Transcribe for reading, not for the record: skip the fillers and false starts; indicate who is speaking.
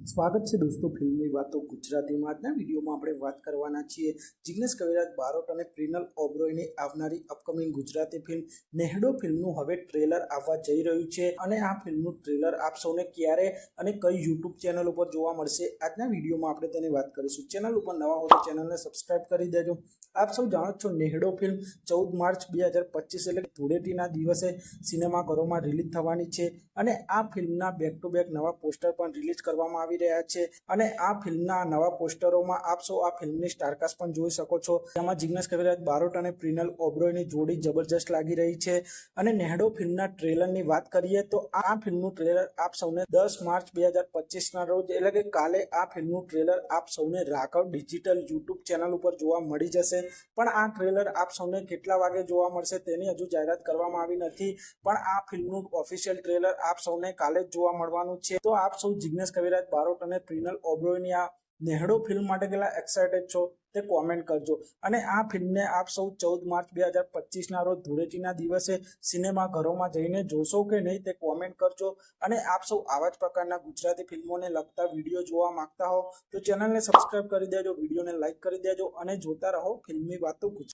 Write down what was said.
Speaker 1: સ્વાગત છે દોસ્તો ફિલ્મની વાતો ગુજરાતીમાં। આજના વિડીયોમાં આપણે વાત કરવાના છીએ જિગ્નેશ કવિરાજ બારોટ અને પ્રિનલ ઓબેરોયની આવનારી અપકમિંગ ગુજરાતી ફિલ્મ નેહડો ફિલ્મનું હવે ટ્રેલર આવવા જઈ રહ્યું છે અને આ ફિલ્મનું ટ્રેલર આપ સૌને ક્યારે અને કઈ યુટ્યુબ ચેનલ ઉપર જોવા મળશે આજના વિડીયોમાં આપણે તેની વાત કરીશું। ચેનલ ઉપર નવા હો તો ચેનલને સબસ્ક્રાઇબ કરી દેજો। આપ સૌ જાણો છો નેહડો ફિલ્મ 14 માર્ચ 2025 એટલે ધૂળેટીના દિવસે સિનેમાઘરોમાં રિલીઝ થવાની છે અને આ ફિલ્મના બેક ટુ બેક નવા પોસ્ટર પણ રિલીઝ કરવામાં આવી રહ્યા છે અને આ ફિલ્મના નવા પોસ્ટરોમાં આપ સૌ આ ફિલ્મની સ્ટારકાસ્ટ પણ જોઈ શકો છો। જેમાં જિગ્નેશ કવિરાજ બારોટ અને પ્રિનલ ઓબેરોયની જોડી જબરજસ્ત લાગી રહી છે અને નેહડો ફિલ્મના ટ્રેલરની વાત કરીએ તો આ ફિલ્મનું ટ્રેલર આપ સૌને 10 માર્ચ 2025 રોજ એટલે કે કાલે આ ફિલ્મનું ટ્રેલર આપ સૌને રાઘવ ડિજિટલ યુટ્યુબ ચેનલ ઉપર જોવા મળી જશે। પણ આ ટ્રેલર આપ સૌને કેટલા વાગે જોવા મળશે તેની હજુ જાહેરાત કરવામાં આવી નથી, પણ આ ફિલ્મનું ઓફિશિયલ ટ્રેલર આપ સૌને કાલે જ જોવા મળવાનું છે। તો આપ સૌ જિગ્નેશ કવિરાજ બારોટ અને પ્રિનલ ઓબેરોયની આ નેહડો ફિલ્મ માટે કેટલા એક્સાઇટેડ છો તે કોમેન્ટ કરજો અને આ ફિલ્મને આપ સૌ 14 માર્ચ 2025 રોજ ધૂળેટીના દિવસે સિનેમાઘરોમાં જઈને જોશો કે નહીં તે કોમેન્ટ કરજો અને આપ સૌ આવા જ પ્રકારના ગુજરાતી ફિલ્મોને લગતા વિડીયો જોવા માંગતા હો તો ચેનલને સબસ્ક્રાઇબ કરી દેજો, વિડીયોને લાઇક કરી દેજો અને જોતા રહો ફિલ્મની વાતો ગુજરાતી।